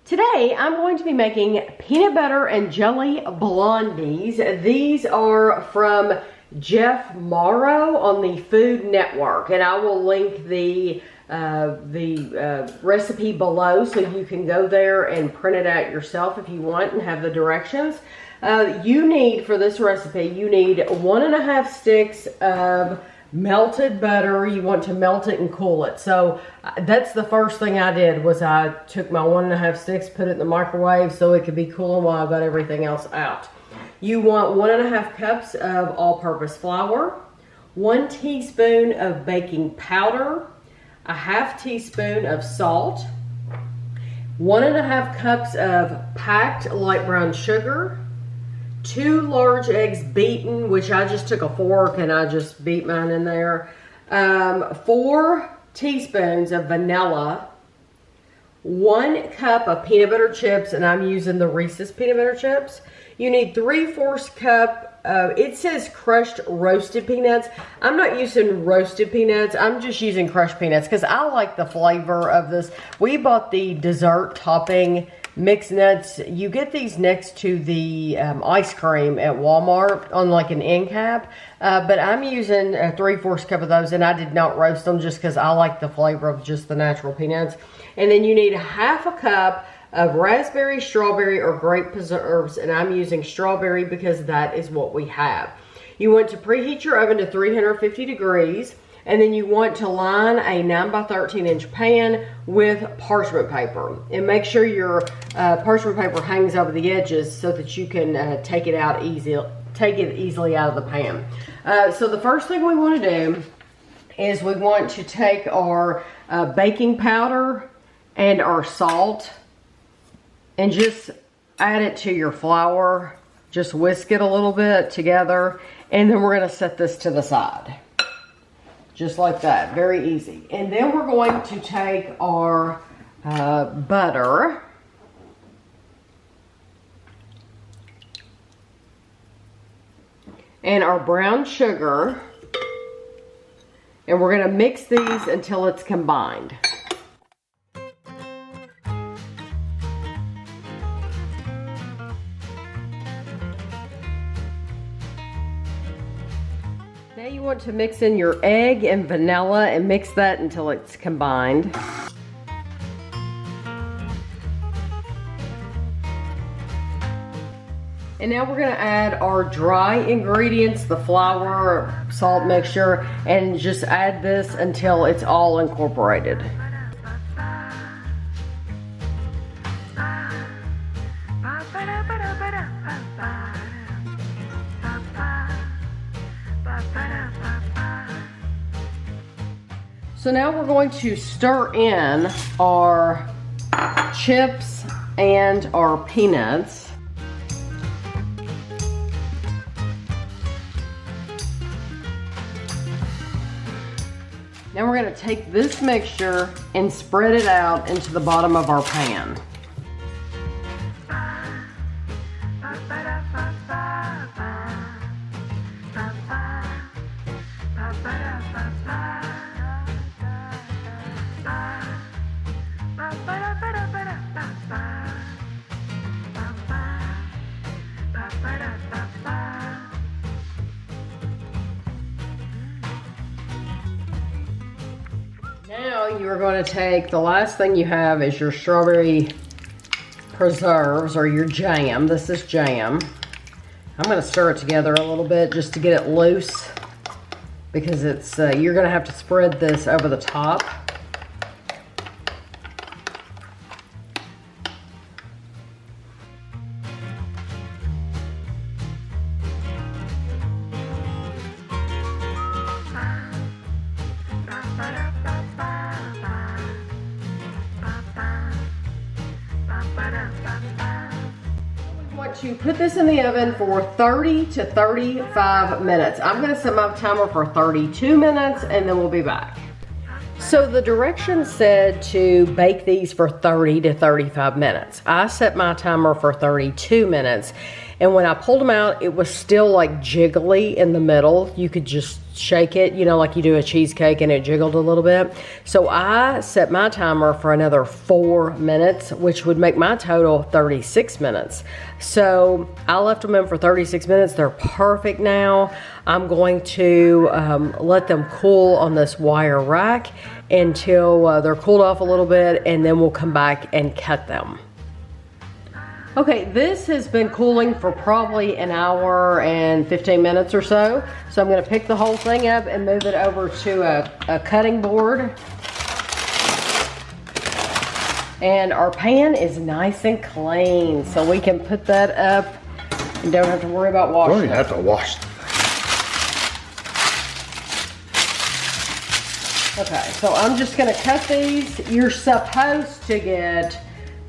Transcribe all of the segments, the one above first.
Today, I'm going to be making peanut butter and jelly blondies. These are from Jeff Morrow on the Food Network, and I will link the recipe below so you can go there and print it out yourself if you want and have the directions. You need, for this recipe, you need 1.5 sticks of melted butter. You want to melt it and cool it. So that's the first thing I did, was I took my 1.5 sticks, put it in the microwave so it could be cooling while I got everything else out. You want 1.5 cups of all-purpose flour, 1 teaspoon of baking powder, 1/2 teaspoon of salt, 1.5 cups of packed light brown sugar, 2 large eggs beaten, which I just took a fork and I just beat mine in there. 4 teaspoons of vanilla, 1 cup of peanut butter chips, and I'm using the Reese's peanut butter chips. You need 3/4 cup of, it says crushed roasted peanuts. I'm not using roasted peanuts. I'm just using crushed peanuts because I like the flavor of this. We bought the dessert topping mixed nuts. You get these next to the ice cream at Walmart on like an end cap. But I'm using 3/4 cup of those, and I did not roast them just because I like the flavor of just the natural peanuts. And then you need 1/2 cup of raspberry, strawberry, or grape preserves, and I'm using strawberry because that is what we have. You want to preheat your oven to 350 degrees. And then you want to line a 9 by 13 inch pan with parchment paper. And make sure your parchment paper hangs over the edges so that you can take it easily out of the pan. So the first thing we want to do is we want to take our baking powder and our salt and just add it to your flour. Just whisk it a little bit together, and then we're going to set this to the side. Just like that, very easy. And then we're going to take our butter and our brown sugar, and we're going to mix these until it's combined. Now you want to mix in your egg and vanilla and mix that until it's combined. And now we're going to add our dry ingredients, the flour, salt mixture, and just add this until it's all incorporated. So now we're going to stir in our chips and our peanuts. Now we're going to take this mixture and spread it out into the bottom of our pan. Now you are going to take, the last thing you have is your strawberry preserves or your jam. This is jam. I'm going to stir it together a little bit just to get it loose, because it's you're going to have to spread this over the top. To put this in the oven for 30 to 35 minutes. I'm going to set my timer for 32 minutes and then we'll be back. So the directions said to bake these for 30 to 35 minutes. I set my timer for 32 minutes. And when I pulled them out, it was still like jiggly in the middle. You could just shake it, you know, like you do a cheesecake, and it jiggled a little bit. So I set my timer for another 4 minutes, which would make my total 36 minutes. So I left them in for 36 minutes. They're perfect now. I'm going to let them cool on this wire rack until they're cooled off a little bit, and then we'll come back and cut them. Okay, this has been cooling for probably an hour and 15 minutes or so. So I'm gonna pick the whole thing up and move it over to a cutting board. And our pan is nice and clean, so we can put that up and don't have to worry about washing it. Don't even have to wash them. Okay, so I'm just gonna cut these. You're supposed to get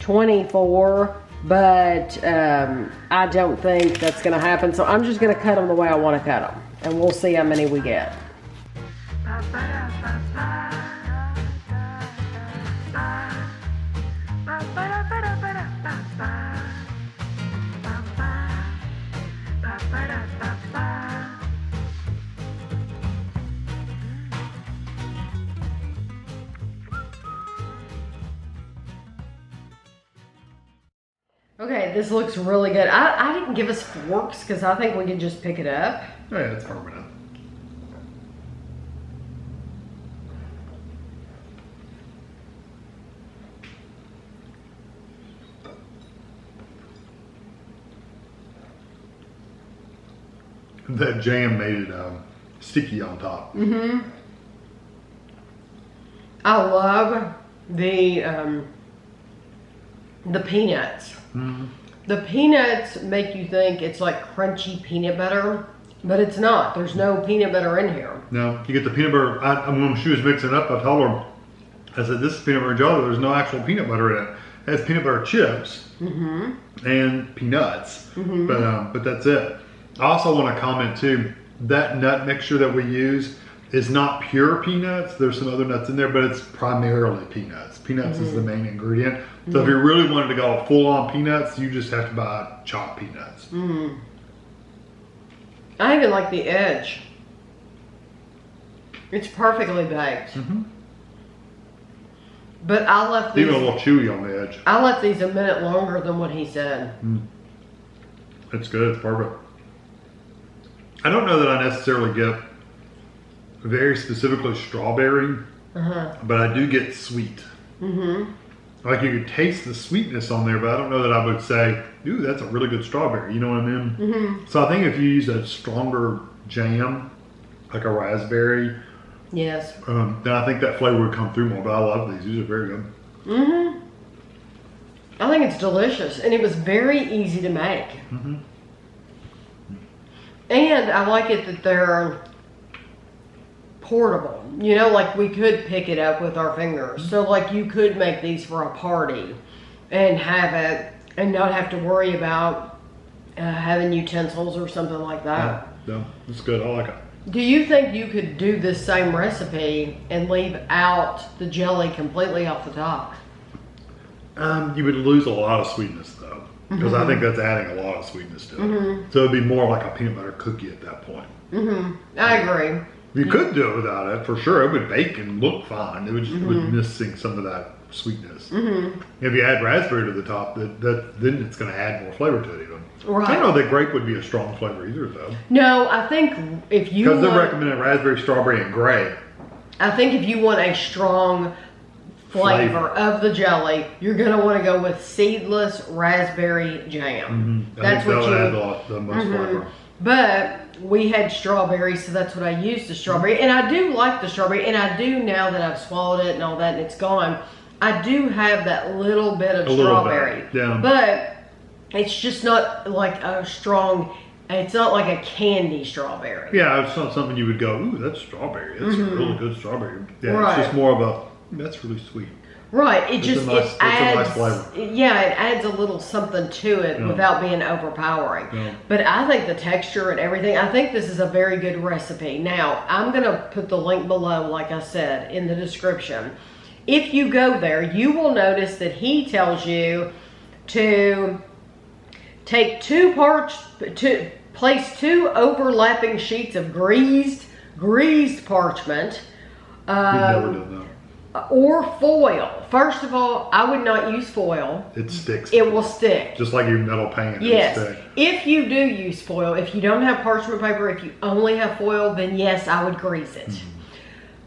24, but I don't think that's gonna happen. So I'm just gonna cut them the way I wanna cut them, and we'll see how many we get. Okay, this looks really good. I didn't give us forks because I think we could just pick it up. Oh yeah, it's permanent. That jam made it sticky on top. Mm-hmm. I love the peanuts. Mm-hmm. The peanuts make you think it's like crunchy peanut butter, but it's not. There's no peanut butter in here. No, you get the peanut butter. When she was mixing it up, I told her, I said, this is peanut butter jelly. There's no actual peanut butter in it. It has peanut butter chips and peanuts, but that's it. I also want to comment too, that nut mixture that we use is not pure peanuts. There's some other nuts in there, but it's primarily peanuts. Peanuts is the main ingredient. So if you really wanted to go full on peanuts, you just have to buy chopped peanuts. I even like the edge. It's perfectly baked. But I left these, even a little chewy on the edge. I left these a minute longer than what he said. It's good, it's perfect. I don't know that I necessarily get very specifically strawberry, but I do get sweet. Like you could taste the sweetness on there, but I don't know that I would say, ooh, that's a really good strawberry. You know what I mean? So I think if you use a stronger jam, like a raspberry, yes, then I think that flavor would come through more. But I love these. These are very good. I think it's delicious, and it was very easy to make. And I like it that they're portable. You know, like we could pick it up with our fingers. So like you could make these for a party and have it and not have to worry about having utensils or something like that. No, it's good. I like it. Do you think you could do this same recipe and leave out the jelly completely off the top? You would lose a lot of sweetness though, because I think that's adding a lot of sweetness to it. So it'd be more like a peanut butter cookie at that point. I agree. You could do it without it, for sure. It would bake and look fine. It would just would missing some of that sweetness. If you add raspberry to the top, then it's going to add more flavor to it even. Right. I don't know that grape would be a strong flavor either though. No, I think if you because they're recommending raspberry, strawberry, and grape. I think if you want a strong flavor of the jelly, you're going to want to go with seedless raspberry jam. That's what you add the most flavor. But we had strawberry, so that's what I used, the strawberry. And I do like the strawberry, and I do, now that I've swallowed it and all that and it's gone, I do have that little bit of strawberry. Yeah. But it's just not like a strong, it's not like a candy strawberry. Yeah, it's not something you would go, ooh, that's strawberry. That's a really good strawberry. Yeah, right. It's just more of a, that's really sweet. Right, it just it adds, nice flavor. Yeah, it adds a little something to it without being overpowering. But I think the texture and everything, I think this is a very good recipe. Now, I'm going to put the link below, like I said, in the description. If you go there, you will notice that he tells you to Take place 2 overlapping sheets of greased parchment. We've never done that. Or foil. First of all, I would not use foil. It sticks. It will stick. Just like your metal pan. Yes. It'll stick. If you do use foil, if you don't have parchment paper, if you only have foil, then yes, I would grease it.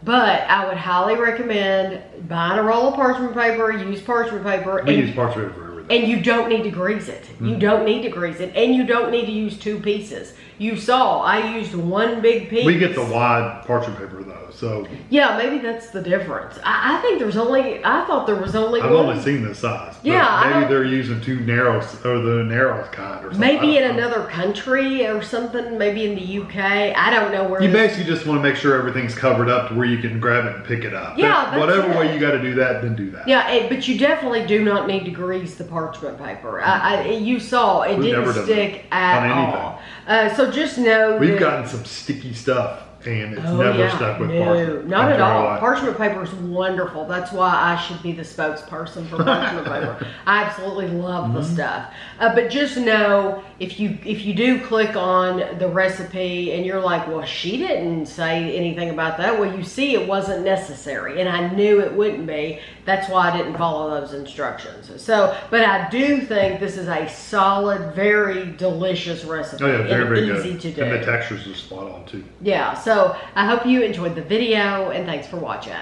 But I would highly recommend buying a roll of parchment paper, use parchment paper. We use parchment paper for everything. And you don't need to grease it. You don't need to grease it. And you don't need to use 2 pieces. You saw, I used 1 big piece. We get the wide parchment paper though, so. Yeah, maybe that's the difference. I think I thought there was only I've one. only seen this size. Yeah. Maybe they're using 2 narrow, or the narrowest kind or something. Maybe in another country or something, maybe in the UK. I don't know where. You basically just want to make sure everything's covered up to where you can grab it and pick it up. Yeah, that's whatever it. way you got to do that, then do that. Yeah, but you definitely do not need to grease the parchment paper. You saw it We've never didn't done stick that at on all. So just know We've that, gotten some sticky stuff, and it's Oh, never yeah. stuck with No, parchment. not I'm at telling you all. what. Parchment paper is wonderful. That's why I should be the spokesperson for parchment paper. I absolutely love the stuff. But just know, if you do click on the recipe and you're like, well, she didn't say anything about that. Well, you see, it wasn't necessary, and I knew it wouldn't be. That's why I didn't follow those instructions. So, but I do think this is a solid, very delicious recipe. Oh yeah, very, and very easy good. to do. And the textures are spot on too. Yeah, so I hope you enjoyed the video, and thanks for watching.